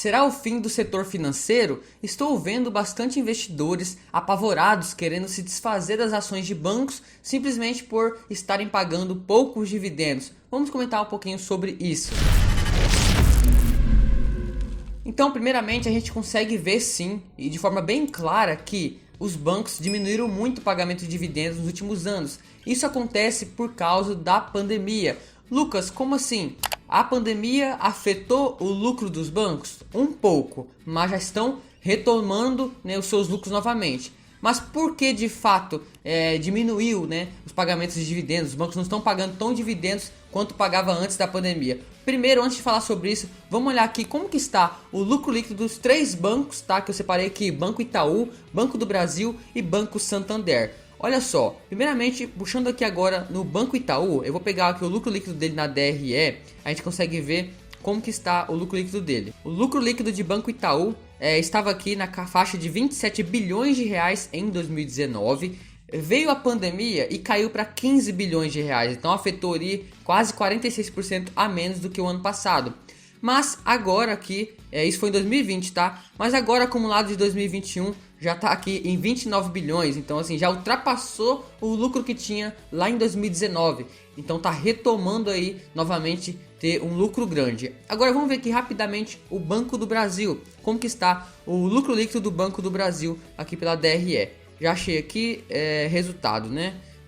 será o fim do setor financeiro? Estou vendo bastante investidores apavorados querendo se desfazer das ações de bancos simplesmente por estarem pagando poucos dividendos. Vamos comentar um pouquinho sobre isso. Então, primeiramente, a gente consegue ver sim, e de forma bem clara, que os bancos diminuíram muito o pagamento de dividendos nos últimos anos. Isso acontece por causa da pandemia. Lucas, como assim? A pandemia afetou o lucro dos bancos? Um pouco, mas já estão retomando, os seus lucros novamente. Mas por que de fato diminuiu, os pagamentos de dividendos? Os bancos não estão pagando tão dividendos quanto pagava antes da pandemia. Primeiro, antes de falar sobre isso, vamos olhar aqui como que está o lucro líquido dos 3 bancos, tá? Que eu separei aqui: Banco Itaú, Banco do Brasil e Banco Santander. Olha só, primeiramente, puxando aqui agora no Banco Itaú, eu vou pegar aqui o lucro líquido dele na DRE, a gente consegue ver como que está o lucro líquido dele. O lucro líquido de Banco Itaú estava aqui na faixa de 27 bilhões de reais em 2019, veio a pandemia e caiu para 15 bilhões de reais, então afetou ali quase 46% a menos do que o ano passado. Mas agora aqui, isso foi em 2020, tá? Mas agora acumulado de 2021 já tá aqui em 29 bilhões, então assim, já ultrapassou o lucro que tinha lá em 2019. Então tá retomando aí novamente ter um lucro grande. Agora vamos ver aqui rapidamente o Banco do Brasil, como que está o lucro líquido do Banco do Brasil aqui pela DRE. Já achei aqui resultado,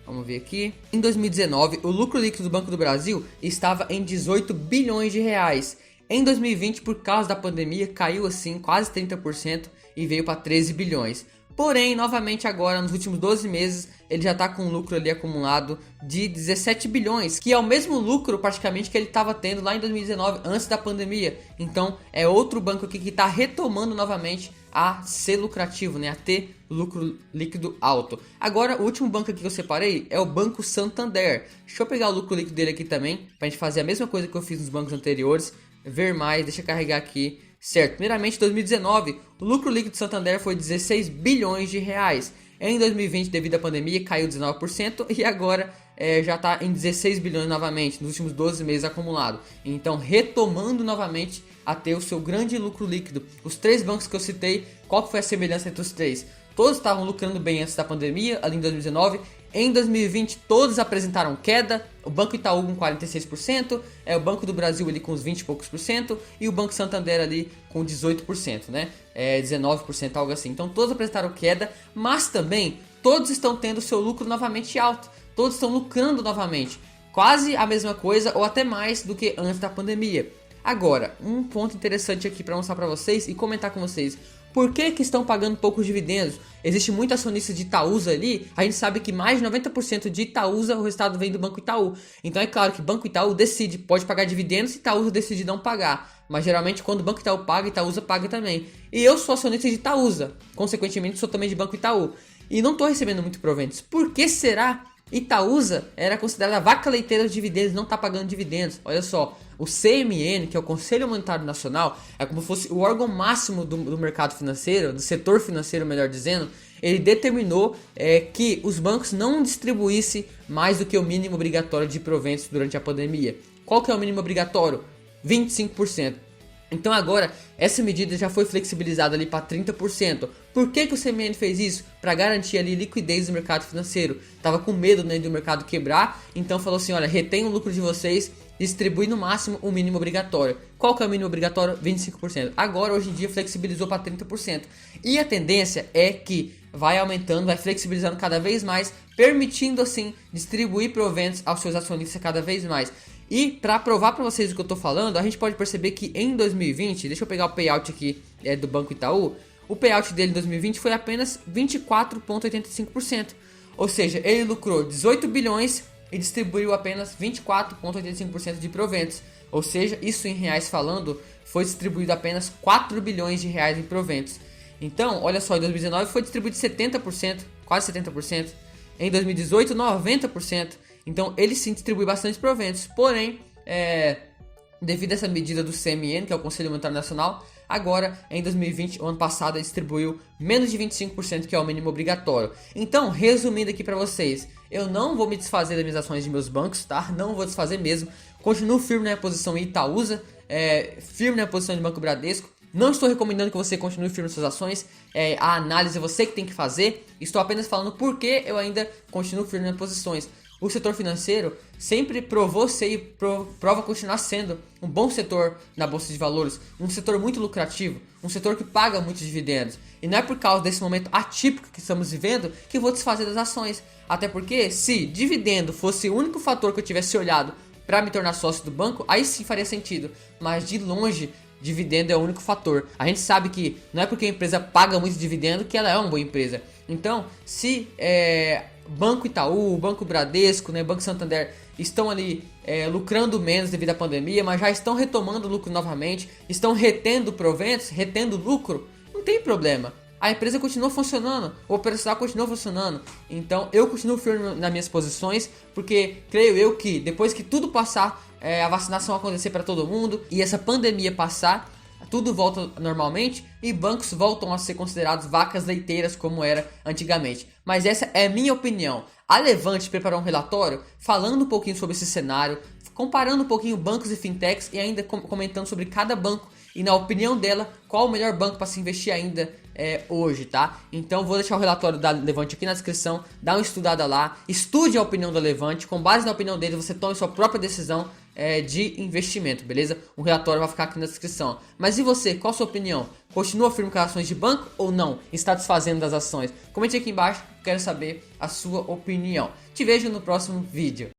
Vamos ver aqui. Em 2019, o lucro líquido do Banco do Brasil estava em 18 bilhões de reais. Em 2020, por causa da pandemia, caiu assim quase 30% e veio para 13 bilhões. Porém, novamente agora, nos últimos 12 meses, ele já está com um lucro ali acumulado de 17 bilhões, que é o mesmo lucro praticamente que ele estava tendo lá em 2019, antes da pandemia. Então, é outro banco aqui que está retomando novamente a ser lucrativo, a ter lucro líquido alto. Agora, o último banco aqui que eu separei é o Banco Santander. Deixa eu pegar o lucro líquido dele aqui também, para a gente fazer a mesma coisa que eu fiz nos bancos anteriores. Ver mais, deixa eu carregar aqui. Certo, primeiramente em 2019, o lucro líquido do Santander foi 16 bilhões de reais. Em 2020, devido à pandemia, caiu 19% e agora já está em 16 bilhões novamente, nos últimos 12 meses acumulado. Então, retomando novamente a ter o seu grande lucro líquido. Os 3 bancos que eu citei, qual foi a semelhança entre os 3? Todos estavam lucrando bem antes da pandemia, ali em 2019. Em 2020, todos apresentaram queda. O Banco Itaú com 46%, o Banco do Brasil ali com uns 20 e poucos por cento e o Banco Santander ali com 18%, 19%, algo assim. Então todos apresentaram queda, mas também todos estão tendo seu lucro novamente alto. Todos estão lucrando novamente, quase a mesma coisa ou até mais do que antes da pandemia. Agora, um ponto interessante aqui para mostrar para vocês e comentar com vocês. Por que estão pagando poucos dividendos? Existe muito acionista de Itaúsa ali. A gente sabe que mais de 90% de Itaúsa, o resultado vem do Banco Itaú. Então é claro que o Banco Itaú decide, pode pagar dividendos e Itaúsa decide não pagar. Mas geralmente quando o Banco Itaú paga, Itaúsa paga também. E eu sou acionista de Itaúsa, consequentemente sou também de Banco Itaú. E não estou recebendo muito proventos. Por que será? Itaúsa era considerada a vaca leiteira dos dividendos, não está pagando dividendos. Olha só, o CMN, que é o Conselho Monetário Nacional, é como se fosse o órgão máximo do mercado financeiro, do setor financeiro, melhor dizendo. Ele determinou que os bancos não distribuíssem mais do que o mínimo obrigatório de proventos durante a pandemia. Qual que é o mínimo obrigatório? 25%. Então agora, essa medida já foi flexibilizada ali para 30%. Por que o CMN fez isso? Para garantir ali liquidez do mercado financeiro. Tava com medo do mercado quebrar, então falou assim, olha, retém o lucro de vocês, distribui no máximo o mínimo obrigatório. Qual que é o mínimo obrigatório? 25%. Agora, hoje em dia, flexibilizou para 30%. E a tendência é que vai aumentando, vai flexibilizando cada vez mais, permitindo assim distribuir proventos aos seus acionistas cada vez mais. E para provar para vocês o que eu tô falando, a gente pode perceber que em 2020, deixa eu pegar o payout aqui do Banco Itaú, o payout dele em 2020 foi apenas 24,85%. Ou seja, ele lucrou 18 bilhões e distribuiu apenas 24,85% de proventos. Ou seja, isso em reais falando, foi distribuído apenas 4 bilhões de reais em proventos. Então, olha só, em 2019 foi distribuído 70%, quase 70%. Em 2018, 90%. Então, ele sim distribui bastante proventos. Porém, devido a essa medida do CMN, que é o Conselho Monetário Nacional, agora, em 2020, o ano passado, ele distribuiu menos de 25%, que é o mínimo obrigatório. Então, resumindo aqui para vocês, eu não vou me desfazer das minhas ações de meus bancos, tá? Não vou desfazer mesmo. Continuo firme na minha posição em Itaúsa, firme na posição de Banco Bradesco. Não estou recomendando que você continue firme nas suas ações, a análise é você que tem que fazer. Estou apenas falando por que eu ainda continuo firme nas posições. O setor financeiro sempre provou ser e prova continuar sendo um bom setor na Bolsa de Valores, um setor muito lucrativo, um setor que paga muitos dividendos. E não é por causa desse momento atípico que estamos vivendo que eu vou desfazer das ações. Até porque se dividendo fosse o único fator que eu tivesse olhado para me tornar sócio do banco, aí sim faria sentido. Mas de longe, dividendo é o único fator. A gente sabe que não é porque a empresa paga muito dividendo que ela é uma boa empresa. Então, se Banco Itaú, Banco Bradesco, né, Banco Santander estão ali lucrando menos devido à pandemia, mas já estão retomando o lucro novamente, estão retendo proventos, retendo lucro, não tem problema. A empresa continua funcionando, o operacional continua funcionando. Então eu continuo firme nas minhas posições, porque creio eu que depois que tudo passar, a vacinação acontecer para todo mundo e essa pandemia passar, tudo volta normalmente e bancos voltam a ser considerados vacas leiteiras como era antigamente. Mas essa é a minha opinião. A Levante preparou um relatório falando um pouquinho sobre esse cenário, comparando um pouquinho bancos e fintechs e ainda comentando sobre cada banco e, na opinião dela, qual o melhor banco para se investir ainda hoje, tá? Então vou deixar o relatório da Levante aqui na descrição, dá uma estudada lá, estude a opinião da Levante, com base na opinião dele você tome sua própria decisão de investimento, beleza? O relatório vai ficar aqui na descrição. Mas e você, qual a sua opinião? Continua firme com as ações de banco ou não? Está desfazendo das ações? Comente aqui embaixo, quero saber a sua opinião. Te vejo no próximo vídeo.